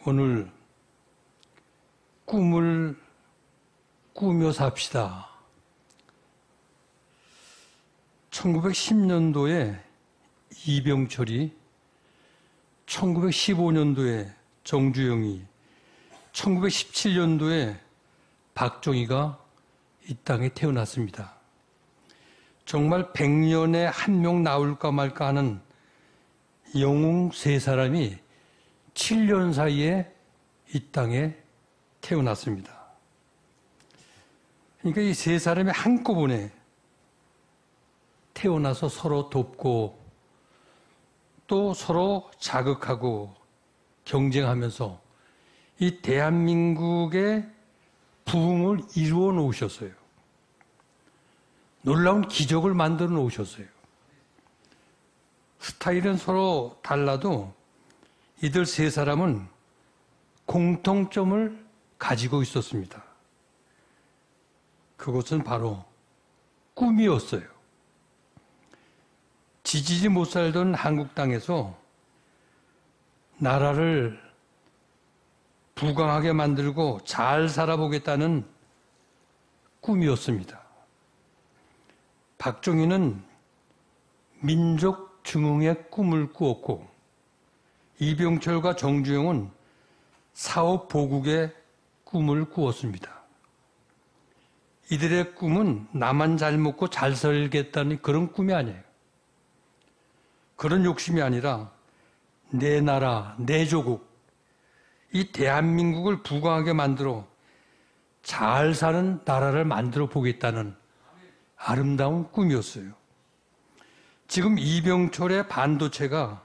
오늘 꿈을 꾸며 삽시다. 1910년도에 이병철이, 1915년도에 정주영이, 1917년도에 박정희가 이 땅에 태어났습니다. 정말 100년에 한 명 나올까 말까 하는 영웅 세 사람이 7년 사이에 이 땅에 태어났습니다. 그러니까 이 세 사람이 한꺼번에 태어나서 서로 돕고 또 서로 자극하고 경쟁하면서 이 대한민국의 부흥을 이루어 놓으셨어요. 놀라운 기적을 만들어 놓으셨어요. 스타일은 서로 달라도 이들 세 사람은 공통점을 가지고 있었습니다. 그것은 바로 꿈이었어요. 지지지 못 살던 한국 땅에서 나라를 부강하게 만들고 잘 살아보겠다는 꿈이었습니다. 박정희는 민족 중흥의 꿈을 꾸었고, 이병철과 정주영은 사업 보국의 꿈을 꾸었습니다. 이들의 꿈은 나만 잘 먹고 잘 살겠다는 그런 꿈이 아니에요. 그런 욕심이 아니라 내 나라, 내 조국, 이 대한민국을 부강하게 만들어 잘 사는 나라를 만들어 보겠다는 아름다운 꿈이었어요. 지금 이병철의 반도체가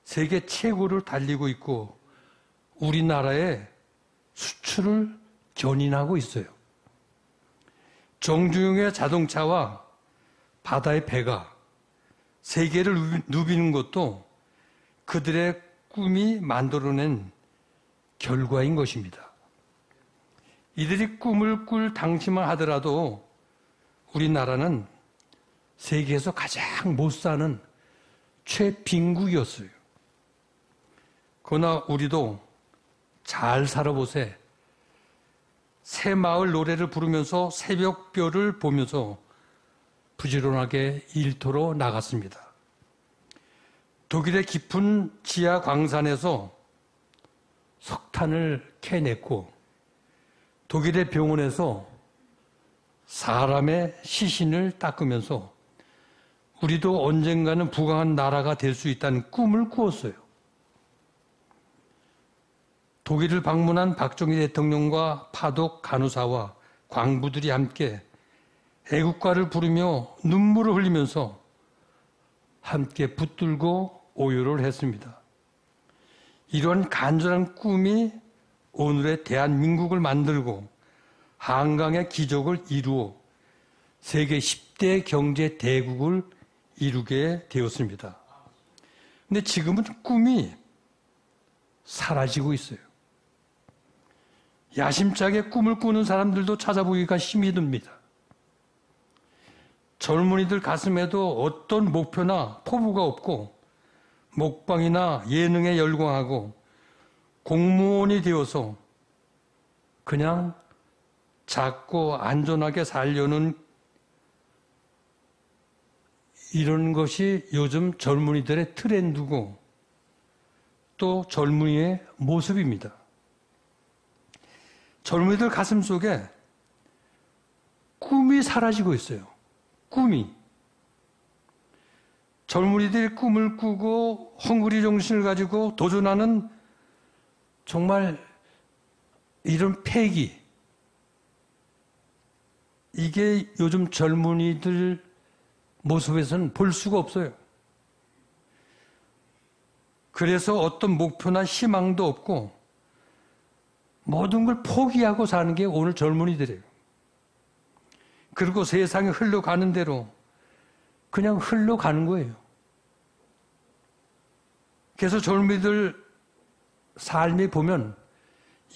세계 최고를 달리고 있고 우리나라의 수출을 견인하고 있어요. 정주영의 자동차와 바다의 배가 세계를 누비는 것도 그들의 꿈이 만들어낸 결과인 것입니다. 이들이 꿈을 꿀 당시만 하더라도 우리나라는 세계에서 가장 못 사는 최빈국이었어요. 그러나 우리도 잘 살아보세. 새마을 노래를 부르면서 새벽별을 보면서 부지런하게 일터로 나갔습니다. 독일의 깊은 지하 광산에서 석탄을 캐냈고, 독일의 병원에서 사람의 시신을 닦으면서 우리도 언젠가는 부강한 나라가 될 수 있다는 꿈을 꾸었어요. 독일을 방문한 박정희 대통령과 파독 간호사와 광부들이 함께 애국가를 부르며 눈물을 흘리면서 함께 붙들고 오열을 했습니다. 이러한 간절한 꿈이 오늘의 대한민국을 만들고 한강의 기적을 이루어 세계 10대 경제 대국을 이루게 되었습니다. 근데 지금은 꿈이 사라지고 있어요. 야심차게 꿈을 꾸는 사람들도 찾아보기가 힘이 듭니다. 젊은이들 가슴에도 어떤 목표나 포부가 없고 먹방이나 예능에 열광하고 공무원이 되어서 그냥 작고 안전하게 살려는 이런 것이 요즘 젊은이들의 트렌드고 또 젊은이의 모습입니다. 젊은이들 가슴 속에 꿈이 사라지고 있어요. 꿈이. 젊은이들이 꿈을 꾸고 헝그리 정신을 가지고 도전하는 정말 이런 패기, 이게 요즘 젊은이들 모습에서는 볼 수가 없어요. 그래서 어떤 목표나 희망도 없고 모든 걸 포기하고 사는 게 오늘 젊은이들이에요. 그리고 세상이 흘러가는 대로 그냥 흘러가는 거예요. 그래서 젊은이들 삶이 보면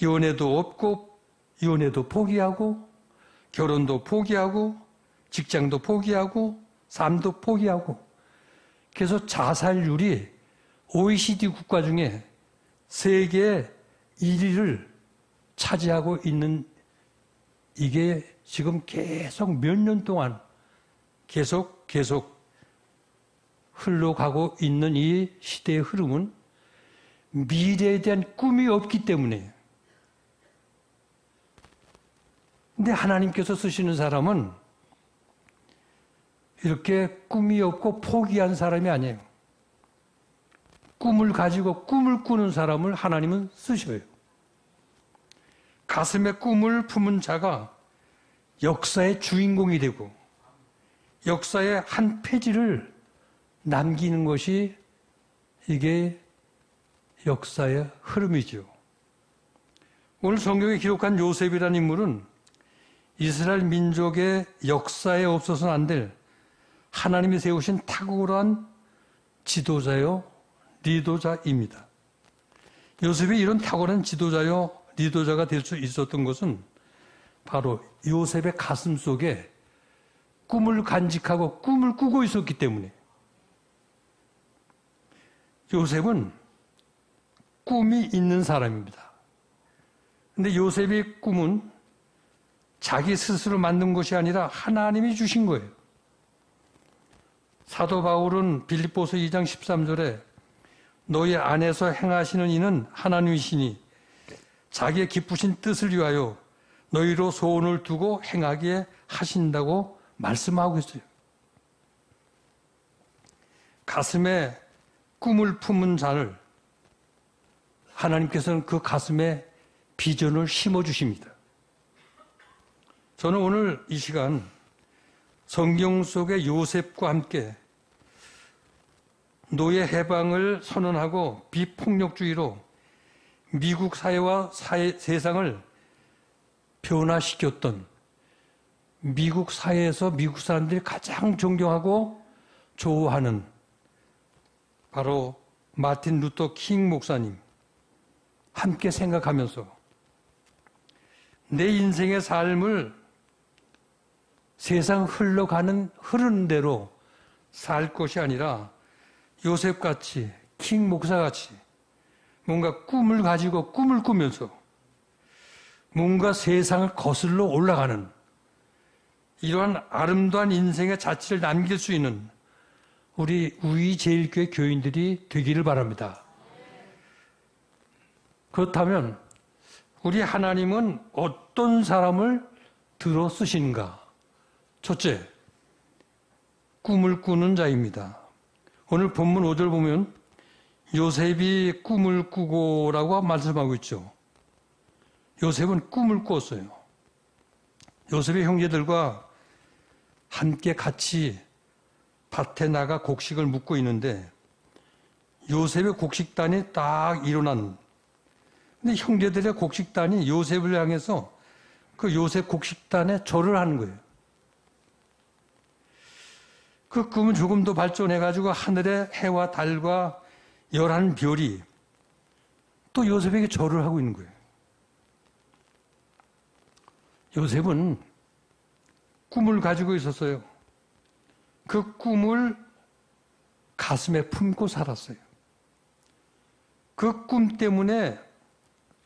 연애도 없고 연애도 포기하고 결혼도 포기하고 직장도 포기하고 삶도 포기하고, 그래서 자살률이 OECD 국가 중에 세계 1위를 차지하고 있는 이게 지금 계속 몇 년 동안 계속 흘러가고 있는 이 시대의 흐름은 미래에 대한 꿈이 없기 때문에. 근데 하나님께서 쓰시는 사람은 이렇게 꿈이 없고 포기한 사람이 아니에요. 꿈을 가지고 꿈을 꾸는 사람을 하나님은 쓰셔요. 가슴에 꿈을 품은 자가 역사의 주인공이 되고 역사의 한 페이지를 남기는 것이 이게 역사의 흐름이죠. 오늘 성경에 기록한 요셉이라는 인물은 이스라엘 민족의 역사에 없어서는 안 될 하나님이 세우신 탁월한 지도자요, 리더자입니다. 요셉이 이런 탁월한 지도자요, 리더자가 될 수 있었던 것은 바로 요셉의 가슴 속에 꿈을 간직하고 꿈을 꾸고 있었기 때문에. 요셉은 꿈이 있는 사람입니다. 근데 요셉의 꿈은 자기 스스로 만든 것이 아니라 하나님이 주신 거예요. 사도 바울은 빌립보서 2장 13절에 너희 안에서 행하시는 이는 하나님이시니 자기의 기쁘신 뜻을 위하여 너희로 소원을 두고 행하게 하신다고 말씀하고 있어요. 가슴에 꿈을 품은 자를 하나님께서는 그 가슴에 비전을 심어주십니다. 저는 오늘 이 시간 성경 속의 요셉과 함께 노예 해방을 선언하고 비폭력주의로 미국 사회와 세상을 변화시켰던 미국 사회에서 미국 사람들이 가장 존경하고 좋아하는 바로 마틴 루터 킹 목사님 함께 생각하면서 내 인생의 삶을 세상 흐르는 대로 살 것이 아니라 요셉같이 킹 목사같이 뭔가 꿈을 가지고 꿈을 꾸면서 뭔가 세상을 거슬러 올라가는 이러한 아름다운 인생의 자취를 남길 수 있는 우리 우이제일교회 교인들이 되기를 바랍니다. 그렇다면 우리 하나님은 어떤 사람을 들어 쓰시는가? 첫째, 꿈을 꾸는 자입니다. 오늘 본문 5절 보면 요셉이 꿈을 꾸고라고 말씀하고 있죠. 요셉은 꿈을 꿨어요. 요셉의 형제들과 함께 같이 밭에 나가 곡식을 묻고 있는데 요셉의 곡식단이 딱 일어난. 근데 형제들의 곡식단이 요셉을 향해서 그 요셉 곡식단에 절을 하는 거예요. 그 꿈은 조금 더 발전해가지고 하늘의 해와 달과 11별이 또 요셉에게 절을 하고 있는 거예요. 요셉은 꿈을 가지고 있었어요. 그 꿈을 가슴에 품고 살았어요. 그 꿈 때문에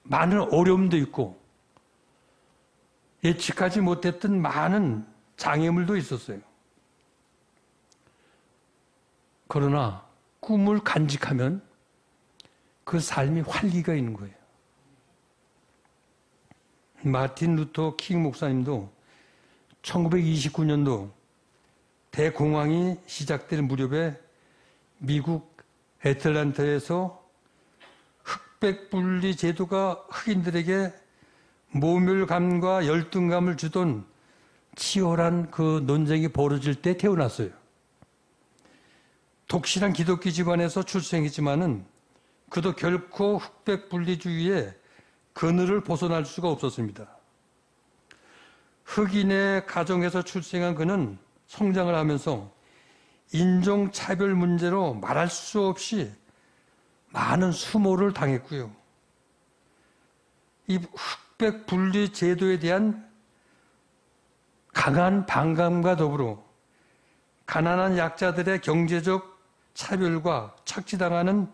많은 어려움도 있고 예측하지 못했던 많은 장애물도 있었어요. 그러나 꿈을 간직하면 그 삶이 활기가 있는 거예요. 마틴 루터 킹 목사님도 1929년도 대공황이 시작될 무렵에 미국 애틀랜타에서 흑백 분리 제도가 흑인들에게 모멸감과 열등감을 주던 치열한 그 논쟁이 벌어질 때 태어났어요. 독실한 기독교 집안에서 출생했지만은 그도 결코 흑백 분리주의의 그늘을 벗어날 수가 없었습니다. 흑인의 가정에서 출생한 그는 성장을 하면서 인종차별 문제로 말할 수 없이 많은 수모를 당했고요. 이 흑백 분리 제도에 대한 강한 반감과 더불어 가난한 약자들의 경제적 차별과 착취당하는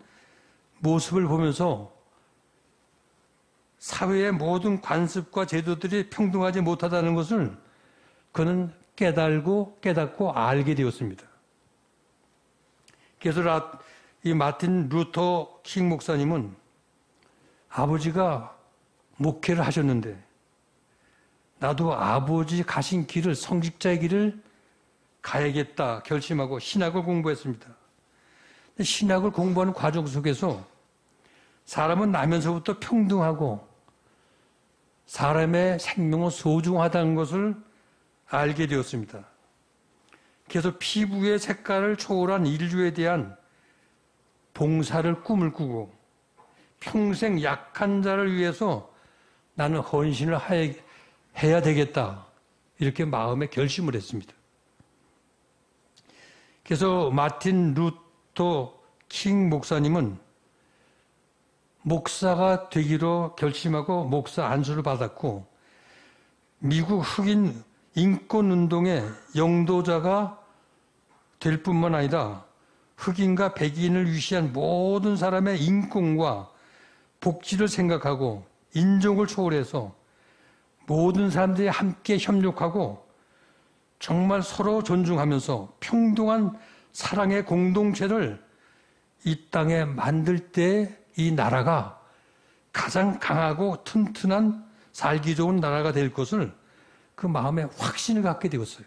모습을 보면서 사회의 모든 관습과 제도들이 평등하지 못하다는 것을 그는 깨닫고 알게 되었습니다. 그래서 이 마틴 루터 킹 목사님은 아버지가 목회를 하셨는데 나도 아버지 가신 길을, 성직자의 길을 가야겠다 결심하고 신학을 공부했습니다. 신학을 공부하는 과정 속에서 사람은 나면서부터 평등하고 사람의 생명은 소중하다는 것을 알게 되었습니다. 그래서 피부의 색깔을 초월한 인류에 대한 봉사를 꿈을 꾸고 평생 약한 자를 위해서 나는 헌신을 해야 되겠다. 이렇게 마음에 결심을 했습니다. 그래서 마틴 루터 킹 목사님은 목사가 되기로 결심하고 목사 안수를 받았고 미국 흑인 인권운동의 영도자가 될 뿐만 아니라 흑인과 백인을 위시한 모든 사람의 인권과 복지를 생각하고 인종을 초월해서 모든 사람들이 함께 협력하고 정말 서로 존중하면서 평등한 사랑의 공동체를 이 땅에 만들 때 이 나라가 가장 강하고 튼튼한 살기 좋은 나라가 될 것을 그 마음에 확신을 갖게 되었어요.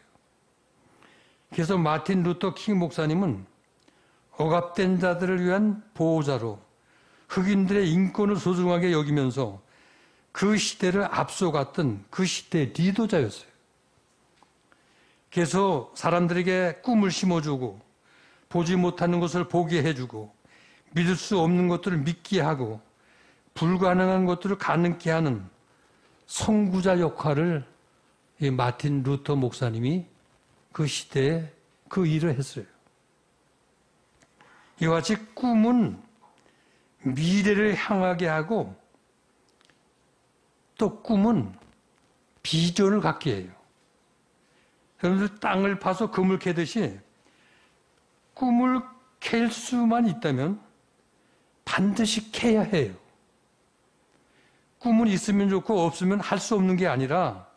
그래서 마틴 루터 킹 목사님은 억압된 자들을 위한 보호자로 흑인들의 인권을 소중하게 여기면서 그 시대를 앞서갔던 그 시대의 리더자였어요. 그래서 사람들에게 꿈을 심어주고 보지 못하는 것을 보게 해주고 믿을 수 없는 것들을 믿게 하고 불가능한 것들을 가능케 하는 선구자 역할을 이 마틴 루터 목사님이 그 시대에 그 일을 했어요. 이와 같이 꿈은 미래를 향하게 하고 또 꿈은 비전을 갖게 해요. 여러분들 땅을 파서 금을 캐듯이 꿈을 캘 수만 있다면 반드시 캐야 해요. 꿈은 있으면 좋고 없으면 할 수 없는 게 아니라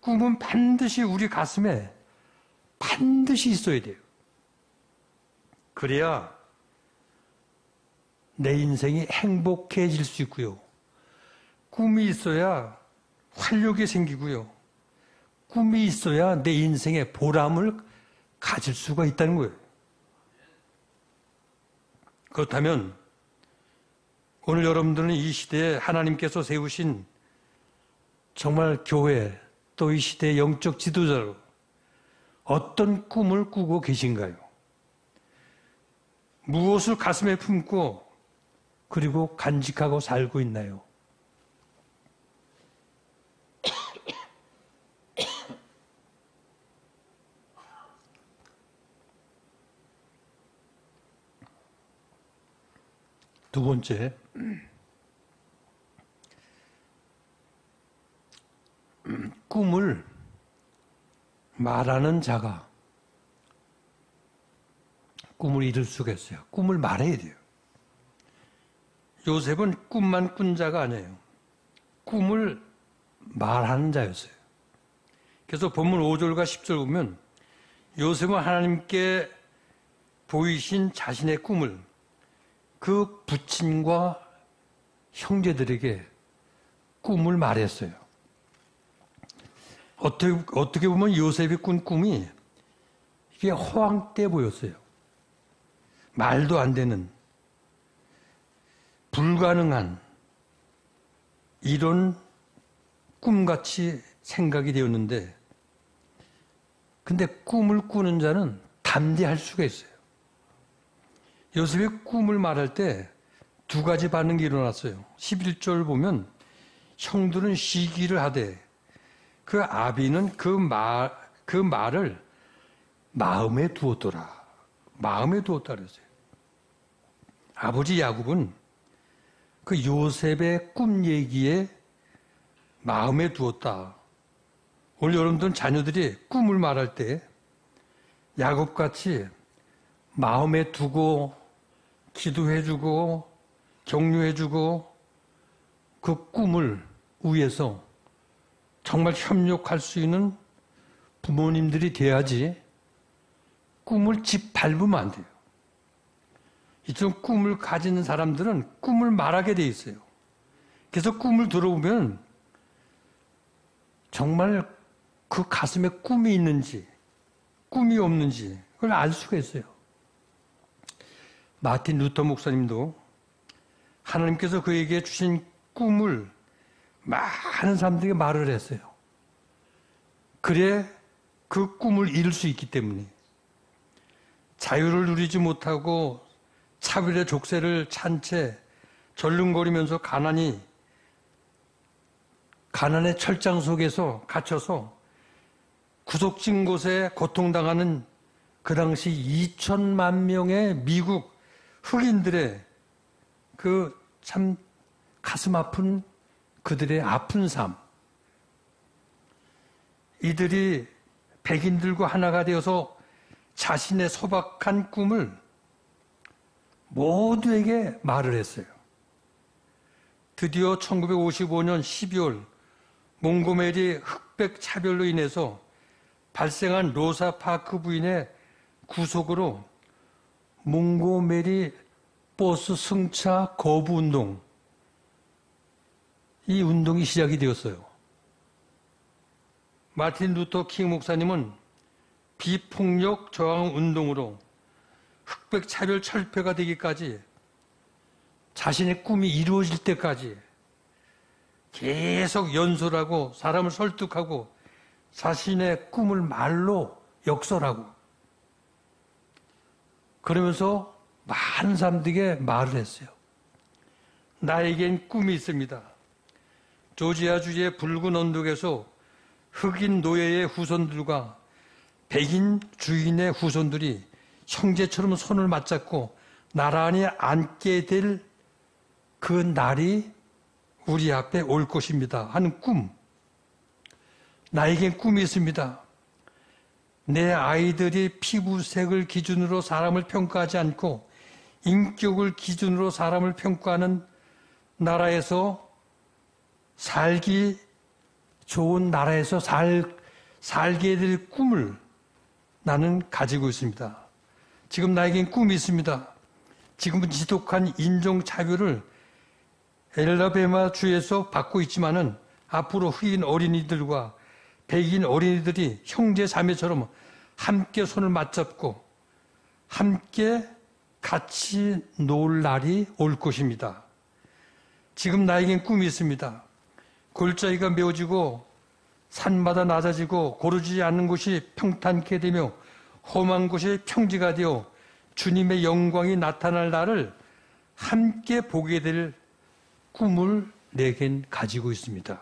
꿈은 반드시 우리 가슴에 반드시 있어야 돼요. 그래야 내 인생이 행복해질 수 있고요. 꿈이 있어야 활력이 생기고요. 꿈이 있어야 내 인생의 보람을 가질 수가 있다는 거예요. 그렇다면 오늘 여러분들은 이 시대에 하나님께서 세우신 정말 교회 또 이 시대의 영적 지도자로 어떤 꿈을 꾸고 계신가요? 무엇을 가슴에 품고 그리고 간직하고 살고 있나요? 두 번째, 꿈을 말하는 자가 꿈을 이룰 수가 있어요. 꿈을 말해야 돼요. 요셉은 꿈만 꾼 자가 아니에요. 꿈을 말하는 자였어요. 그래서 본문 5절과 10절 보면 요셉은 하나님께 보이신 자신의 꿈을 그 부친과 형제들에게 꿈을 말했어요. 어떻게 보면 요셉이 꾼 꿈이 이게 허황돼 보였어요. 말도 안 되는, 불가능한 이런 꿈같이 생각이 되었는데 근데 꿈을 꾸는 자는 담대할 수가 있어요. 요셉이 꿈을 말할 때 두 가지 반응이 일어났어요. 11절 보면 형들은 시기를 하되 그 아비는 그 말을 마음에 두었더라. 마음에 두었다 그랬어요. 아버지 야곱은 그 요셉의 꿈 얘기에 마음에 두었다. 오늘 여러분들은 자녀들이 꿈을 말할 때 야곱같이 마음에 두고 기도해주고 격려해주고 그 꿈을 위해서 정말 협력할 수 있는 부모님들이 돼야지 꿈을 짓밟으면 안 돼요. 이런 꿈을 가진 사람들은 꿈을 말하게 돼 있어요. 그래서 꿈을 들어보면 정말 그 가슴에 꿈이 있는지 꿈이 없는지 그걸 알 수가 있어요. 마틴 루터 목사님도 하나님께서 그에게 주신 꿈을 많은 사람들에게 말을 했어요. 그래 그 꿈을 이룰 수 있기 때문에 자유를 누리지 못하고 차별의 족쇄를 찬 채 절름거리면서 가난의 철장 속에서 갇혀서 구석진 곳에 고통당하는 그 당시 2천만 명의 미국 흑인들의 그 참 가슴 아픈 그들의 아픈 삶. 이들이 백인들과 하나가 되어서 자신의 소박한 꿈을 모두에게 말을 했어요. 드디어 1955년 12월 몽고메리 흑백 차별로 인해서 발생한 로사 파크 부인의 구속으로 몽고메리 버스 승차 거부 운동, 이 운동이 시작이 되었어요. 마틴 루터 킹 목사님은 비폭력 저항 운동으로 흑백 차별 철폐가 되기까지 자신의 꿈이 이루어질 때까지 계속 연설하고 사람을 설득하고 자신의 꿈을 말로 역설하고 그러면서 많은 사람들에게 말을 했어요. 나에겐 꿈이 있습니다. 조지아주의 붉은 언덕에서 흑인 노예의 후손들과 백인 주인의 후손들이 형제처럼 손을 맞잡고 나란히 앉게 될 그 날이 우리 앞에 올 것입니다 하는 꿈. 나에겐 꿈이 있습니다. 내 아이들이 피부색을 기준으로 사람을 평가하지 않고 인격을 기준으로 사람을 평가하는 나라에서 살기 좋은 나라에서 살게 될 꿈을 나는 가지고 있습니다. 지금 나에겐 꿈이 있습니다. 지금은 지독한 인종차별을 엘라베마 주에서 받고 있지만은 앞으로 흑인 어린이들과 백인 어린이들이 형제 자매처럼 함께 손을 맞잡고 함께 같이 놀 날이 올 것입니다. 지금 나에겐 꿈이 있습니다. 골짜기가 메워지고 산마다 낮아지고 고르지 않는 곳이 평탄케 되며 험한 곳이 평지가 되어 주님의 영광이 나타날 날을 함께 보게 될 꿈을 내겐 가지고 있습니다.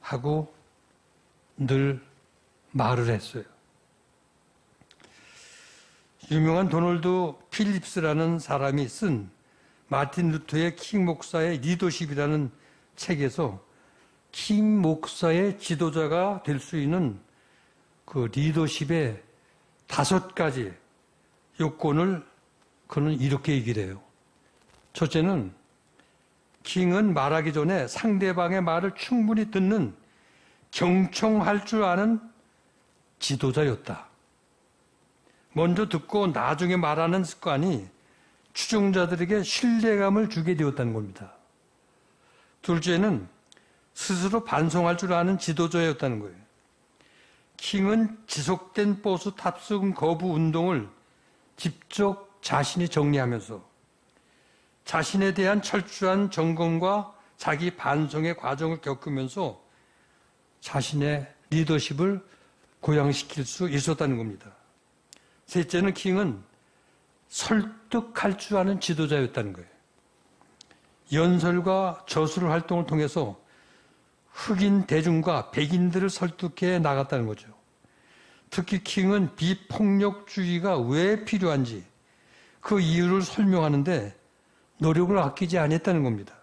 하고 늘 말을 했어요. 유명한 도널드 필립스라는 사람이 쓴 마틴 루터의 킹 목사의 리더십이라는 책에서 킹 목사의 지도자가 될 수 있는 그 리더십의 5가지 요건을 그는 이렇게 얘기를 해요. 첫째는 킹은 말하기 전에 상대방의 말을 충분히 듣는 경청할 줄 아는 지도자였다. 먼저 듣고 나중에 말하는 습관이 추종자들에게 신뢰감을 주게 되었다는 겁니다. 둘째는 스스로 반성할 줄 아는 지도자였다는 거예요. 킹은 지속된 버스 탑승 거부 운동을 직접 자신이 정리하면서 자신에 대한 철저한 점검과 자기 반성의 과정을 겪으면서 자신의 리더십을 고양시킬 수 있었다는 겁니다. 셋째는 킹은 설득할 줄 아는 지도자였다는 거예요. 연설과 저술 활동을 통해서 흑인 대중과 백인들을 설득해 나갔다는 거죠. 특히 킹은 비폭력주의가 왜 필요한지 그 이유를 설명하는데 노력을 아끼지 않았다는 겁니다.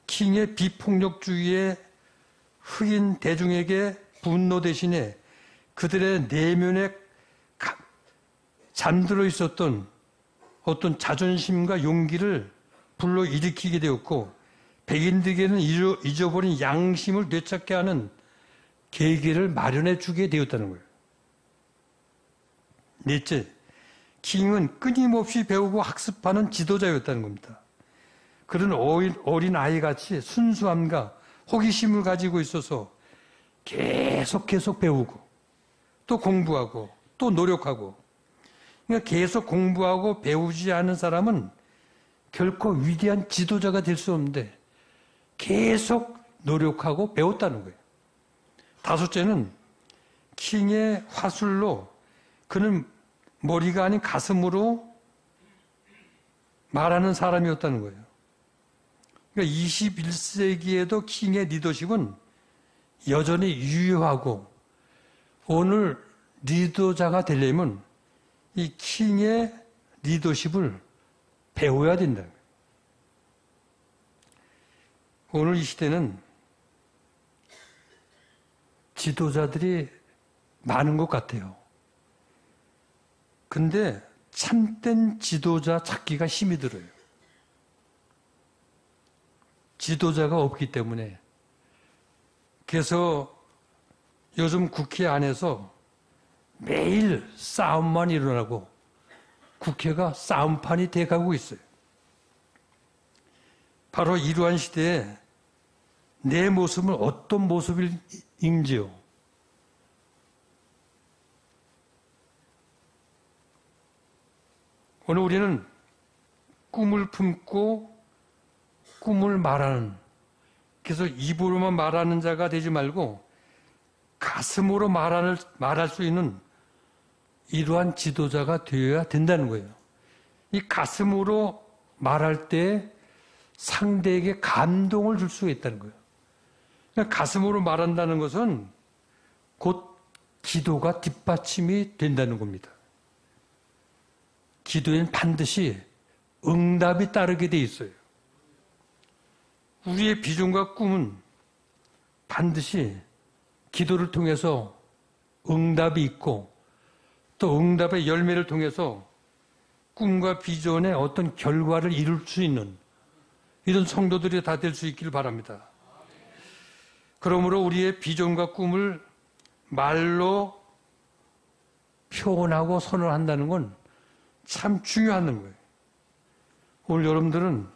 킹의 비폭력주의에 흑인 대중에게 분노 대신에 그들의 내면에 잠들어 있었던 어떤 자존심과 용기를 불러일으키게 되었고 백인들에게는 잊어버린 양심을 되찾게 하는 계기를 마련해 주게 되었다는 거예요. 넷째, 킹은 끊임없이 배우고 학습하는 지도자였다는 겁니다. 그런 어린 아이같이 순수함과 호기심을 가지고 있어서 계속 배우고 또 공부하고 또 노력하고, 그러니까 계속 공부하고 배우지 않은 사람은 결코 위대한 지도자가 될 수 없는데 계속 노력하고 배웠다는 거예요. 다섯째는 킹의 화술로 그는 머리가 아닌 가슴으로 말하는 사람이었다는 거예요. 그러니까 21세기에도 킹의 리더십은 여전히 유효하고, 오늘 리더자가 되려면 이 킹의 리더십을 배워야 된다. 오늘 이 시대는 지도자들이 많은 것 같아요. 근데 참된 지도자 찾기가 힘이 들어요. 지도자가 없기 때문에. 그래서 요즘 국회 안에서 매일 싸움만 일어나고 국회가 싸움판이 돼가고 있어요. 바로 이러한 시대에 내 모습은 어떤 모습인지요? 오늘 우리는 꿈을 품고 꿈을 말하는, 그래서 입으로만 말하는 자가 되지 말고 가슴으로 말할 수 있는 이러한 지도자가 되어야 된다는 거예요. 이 가슴으로 말할 때 상대에게 감동을 줄 수가 있다는 거예요. 그러니까 가슴으로 말한다는 것은 곧 기도가 뒷받침이 된다는 겁니다. 기도에는 반드시 응답이 따르게 돼 있어요. 우리의 비전과 꿈은 반드시 기도를 통해서 응답이 있고, 또 응답의 열매를 통해서 꿈과 비전의 어떤 결과를 이룰 수 있는 이런 성도들이 다 될 수 있기를 바랍니다. 그러므로 우리의 비전과 꿈을 말로 표현하고 선언한다는 건 참 중요한 거예요. 오늘 여러분들은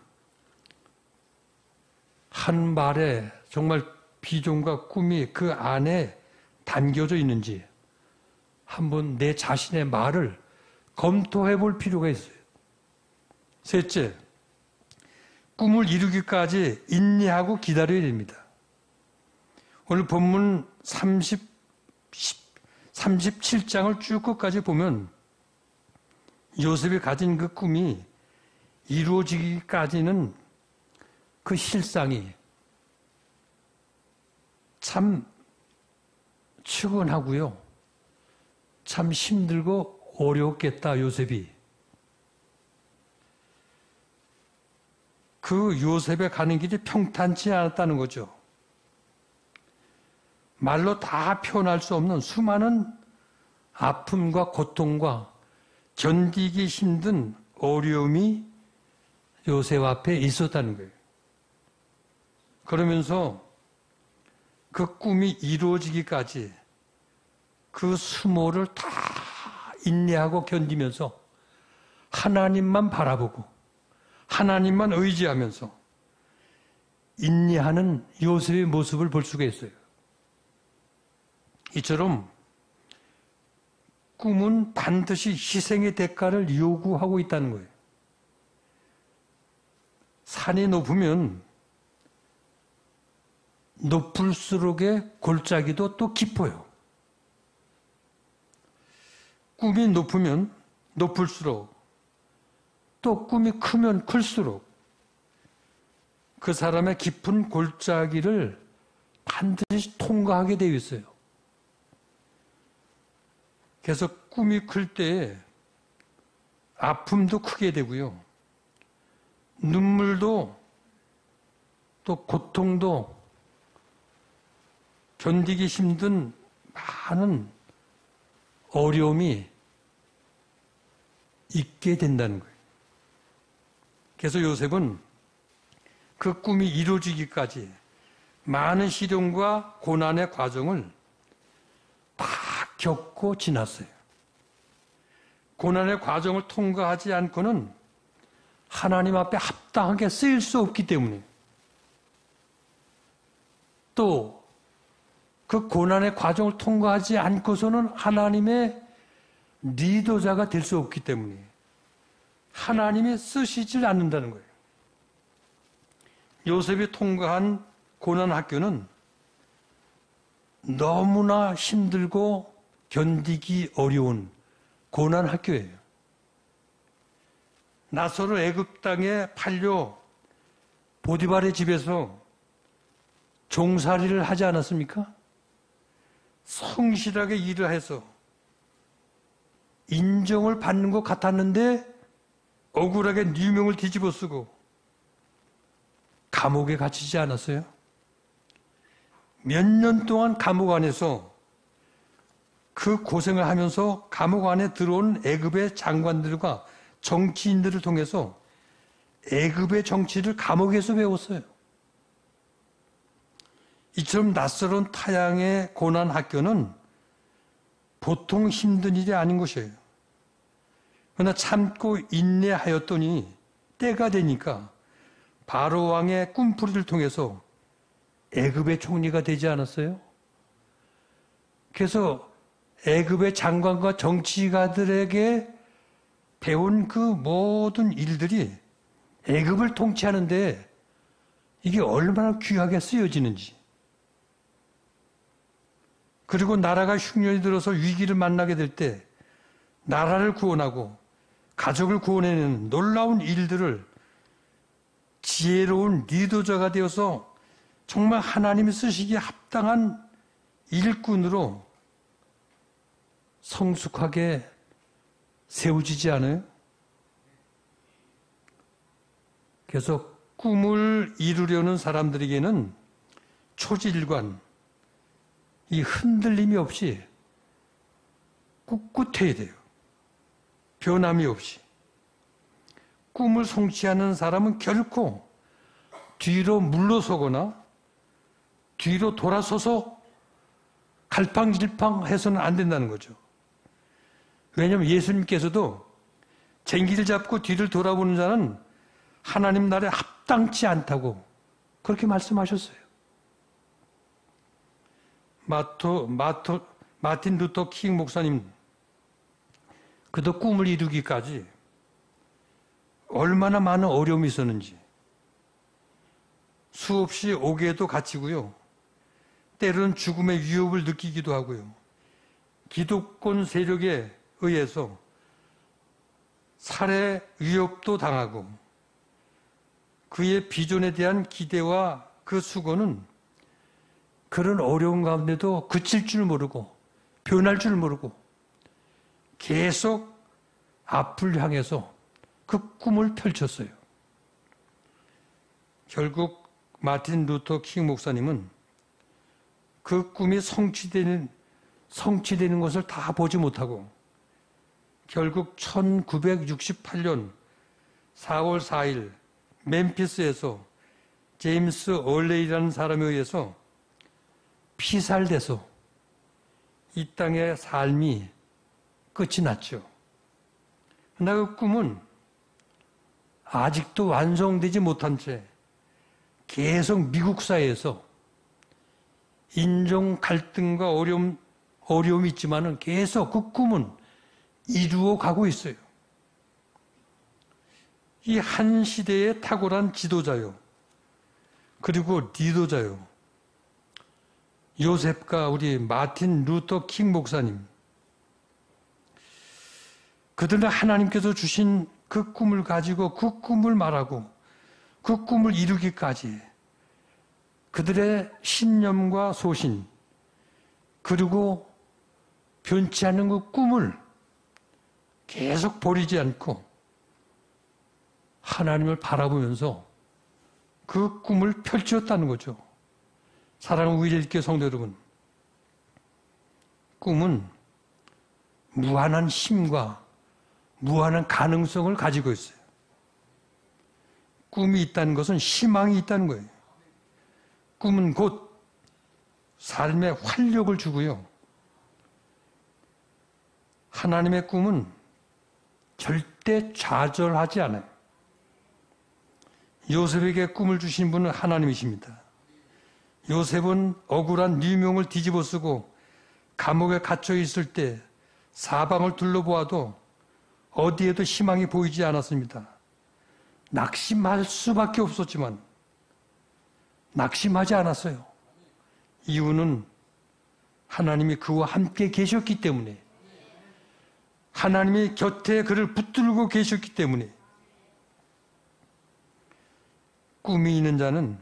한 말에 정말 비전과 꿈이 그 안에 담겨져 있는지 한번 내 자신의 말을 검토해 볼 필요가 있어요. 셋째, 꿈을 이루기까지 인내하고 기다려야 됩니다. 오늘 본문 37장을 쭉 끝까지 보면 요셉이 가진 그 꿈이 이루어지기까지는 그 실상이 참 측은하고요. 참 힘들고 어려웠겠다, 요셉이. 그 요셉의 가는 길이 평탄치 않았다는 거죠. 말로 다 표현할 수 없는 수많은 아픔과 고통과 견디기 힘든 어려움이 요셉 앞에 있었다는 거예요. 그러면서 그 꿈이 이루어지기까지 그 수모를 다 인내하고 견디면서 하나님만 바라보고 하나님만 의지하면서 인내하는 요셉의 모습을 볼 수가 있어요. 이처럼 꿈은 반드시 희생의 대가를 요구하고 있다는 거예요. 산이 높으면 높을수록의 골짜기도 또 깊어요. 꿈이 높으면 높을수록, 또 꿈이 크면 클수록 그 사람의 깊은 골짜기를 반드시 통과하게 되어 있어요. 그래서 꿈이 클 때 아픔도 크게 되고요. 눈물도 또 고통도 견디기 힘든 많은 어려움이 있게 된다는 거예요. 그래서 요셉은 그 꿈이 이루어지기까지 많은 시련과 고난의 과정을 다 겪고 지났어요. 고난의 과정을 통과하지 않고는 하나님 앞에 합당하게 쓰일 수 없기 때문에, 또 그 고난의 과정을 통과하지 않고서는 하나님의 리더자가 될 수 없기 때문에 하나님이 쓰시질 않는다는 거예요. 요셉이 통과한 고난 학교는 너무나 힘들고 견디기 어려운 고난 학교예요. 낯설은 애굽 땅에 팔려 보디발의 집에서 종살이를 하지 않았습니까? 성실하게 일을 해서 인정을 받는 것 같았는데 억울하게 누명을 뒤집어 쓰고 감옥에 갇히지 않았어요? 몇 년 동안 감옥 안에서 그 고생을 하면서 감옥 안에 들어온 애굽의 장관들과 정치인들을 통해서 애굽의 정치를 감옥에서 배웠어요. 이처럼 낯설은 타향의 고난 학교는 보통 힘든 일이 아닌 것이에요. 그러나 참고 인내하였더니 때가 되니까 바로 왕의 꿈풀이를 통해서 애굽의 총리가 되지 않았어요? 그래서 애굽의 장관과 정치가들에게 배운 그 모든 일들이 애굽을 통치하는데 이게 얼마나 귀하게 쓰여지는지, 그리고 나라가 흉년이 들어서 위기를 만나게 될 때 나라를 구원하고 가족을 구원해내는 놀라운 일들을 지혜로운 리더자가 되어서 정말 하나님이 쓰시기에 합당한 일꾼으로 성숙하게 세워지지 않아요? 그래서 꿈을 이루려는 사람들에게는 초질관, 이 흔들림이 없이 꿋꿋해야 돼요. 변함이 없이. 꿈을 성취하는 사람은 결코 뒤로 물러서거나 뒤로 돌아서서 갈팡질팡해서는 안 된다는 거죠. 왜냐하면 예수님께서도 쟁기를 잡고 뒤를 돌아보는 자는 하나님 나라에 합당치 않다고 그렇게 말씀하셨어요. 마틴 루터 킹 목사님, 그도 꿈을 이루기까지 얼마나 많은 어려움이 있었는지, 수없이 옥에도 갇히고요, 때로는 죽음의 위협을 느끼기도 하고요, 기득권 세력에 의해서 살해 위협도 당하고, 그의 비전에 대한 기대와 그 수고는 그런 어려운 가운데도 그칠 줄 모르고 변할 줄 모르고 계속 앞을 향해서 그 꿈을 펼쳤어요. 결국 마틴 루터 킹 목사님은 그 꿈이 성취되는 것을 다 보지 못하고 결국 1968년 4월 4일 멤피스에서 제임스 얼레이라는 사람에 의해서 피살돼서 이 땅의 삶이 끝이 났죠. 그러나 그 꿈은 아직도 완성되지 못한 채 계속 미국 사회에서 인종 갈등과 어려움이 있지만은 계속 그 꿈은 이루어 가고 있어요. 이 한 시대에 탁월한 지도자요, 그리고 리더자요, 요셉과 우리 마틴 루터 킹 목사님, 그들은 하나님께서 주신 그 꿈을 가지고 그 꿈을 말하고 그 꿈을 이루기까지 그들의 신념과 소신, 그리고 변치 않는 그 꿈을 계속 버리지 않고 하나님을 바라보면서 그 꿈을 펼쳤다는 거죠. 사랑하는 우리일교 성도 여러분, 꿈은 무한한 힘과 무한한 가능성을 가지고 있어요. 꿈이 있다는 것은 희망이 있다는 거예요. 꿈은 곧 삶의 활력을 주고요. 하나님의 꿈은 절대 좌절하지 않아요. 요셉에게 꿈을 주신 분은 하나님이십니다. 요셉은 억울한 유명을 뒤집어 쓰고 감옥에 갇혀 있을 때 사방을 둘러보아도 어디에도 희망이 보이지 않았습니다. 낙심할 수밖에 없었지만 낙심하지 않았어요. 이유는 하나님이 그와 함께 계셨기 때문에, 하나님이 곁에 그를 붙들고 계셨기 때문에. 꿈이 있는 자는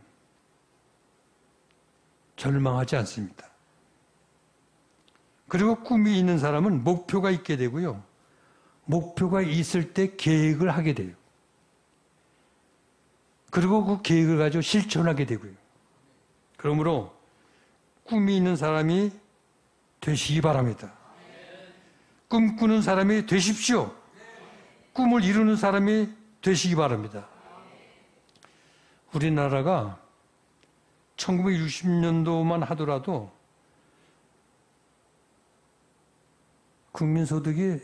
절망하지 않습니다. 그리고 꿈이 있는 사람은 목표가 있게 되고요. 목표가 있을 때 계획을 하게 돼요. 그리고 그 계획을 가지고 실천하게 되고요. 그러므로 꿈이 있는 사람이 되시기 바랍니다. 꿈꾸는 사람이 되십시오. 꿈을 이루는 사람이 되시기 바랍니다. 우리나라가 1960년도만 하더라도 국민소득이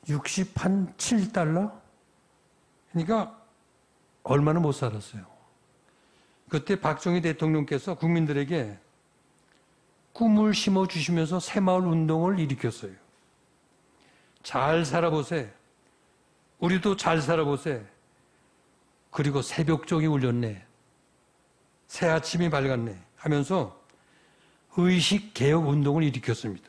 67달러? 그러니까 얼마나 못 살았어요. 그때 박정희 대통령께서 국민들에게 꿈을 심어주시면서 새마을 운동을 일으켰어요. 잘 살아보세. 우리도 잘 살아보세. 그리고 새벽종이 울렸네. 새 아침이 밝았네. 하면서 의식개혁 운동을 일으켰습니다.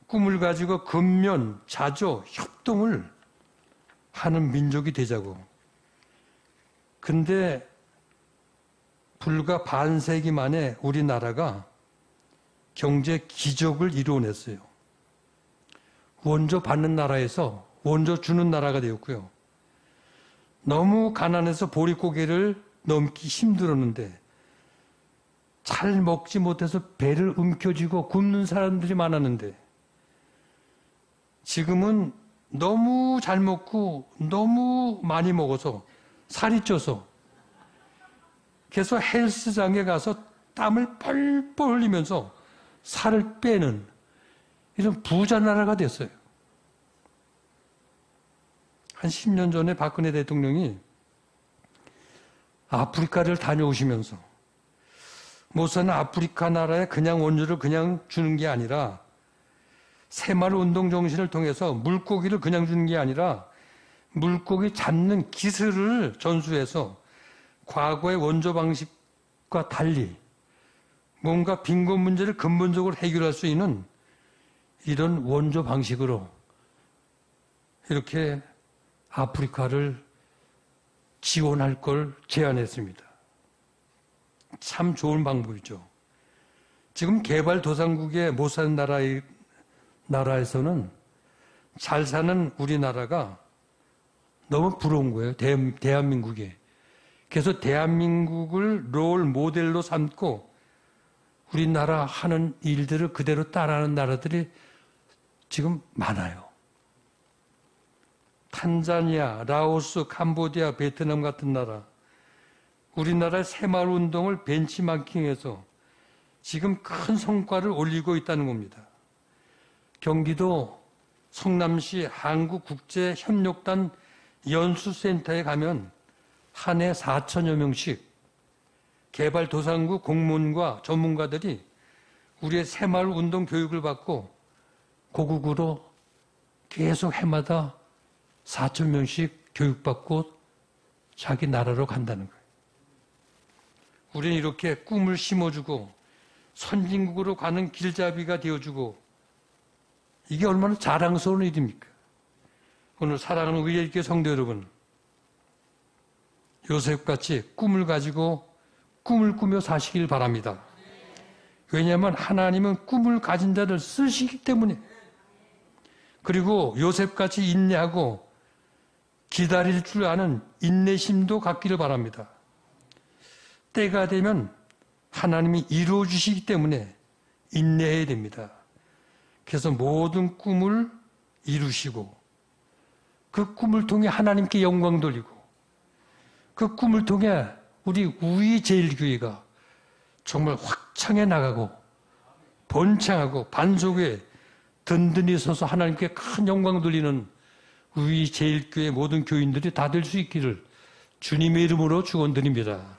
꿈을 가지고 근면, 자조, 협동을 하는 민족이 되자고. 근데 불과 반세기 만에 우리나라가 경제 기적을 이루어냈어요. 원조 받는 나라에서 원조 주는 나라가 되었고요. 너무 가난해서 보릿고개를 넘기 힘들었는데 잘 먹지 못해서 배를 움켜쥐고 굶는 사람들이 많았는데 지금은 너무 잘 먹고 너무 많이 먹어서 살이 쪄서 계속 헬스장에 가서 땀을 뻘뻘 흘리면서 살을 빼는 이런 부자 나라가 됐어요. 한 10년 전에 박근혜 대통령이 아프리카를 다녀오시면서 모사는 아프리카 나라에 그냥 원조를 그냥 주는 게 아니라 새마을 운동 정신을 통해서 물고기를 그냥 주는 게 아니라 물고기 잡는 기술을 전수해서 과거의 원조 방식과 달리 뭔가 빈곤 문제를 근본적으로 해결할 수 있는 이런 원조 방식으로 이렇게 아프리카를 지원할 걸 제안했습니다. 참 좋은 방법이죠. 지금 개발도상국에 못 사는 나라에서는 잘 사는 우리나라가 너무 부러운 거예요. 대한민국에. 그래서 대한민국을 롤 모델로 삼고 우리나라 하는 일들을 그대로 따라하는 나라들이 지금 많아요. 탄자니아, 라오스, 캄보디아, 베트남 같은 나라, 우리나라의 새마을 운동을 벤치마킹해서 지금 큰 성과를 올리고 있다는 겁니다. 경기도 성남시 한국국제협력단 연수센터에 가면 한 해 4천여 명씩 개발도상국 공무원과 전문가들이 우리의 새마을 운동 교육을 받고 고국으로 계속 해마다 4천 명씩 교육받고 자기 나라로 간다는 거예요. 우리는 이렇게 꿈을 심어주고 선진국으로 가는 길잡이가 되어주고 이게 얼마나 자랑스러운 일입니까? 오늘 사랑하는 위엘교 성도 여러분, 요셉같이 꿈을 가지고 꿈을 꾸며 사시길 바랍니다. 왜냐하면 하나님은 꿈을 가진 자를 쓰시기 때문에, 그리고 요셉같이 인내하고 기다릴 줄 아는 인내심도 갖기를 바랍니다. 때가 되면 하나님이 이루어 주시기 때문에 인내해야 됩니다. 그래서 모든 꿈을 이루시고 그 꿈을 통해 하나님께 영광 돌리고 그 꿈을 통해 우리 우리제일교회가 정말 확창해 나가고 번창하고 반석에 든든히 서서 하나님께 큰 영광 돌리는 우리제일교회 모든 교인들이 다 될 수 있기를 주님의 이름으로 축원드립니다.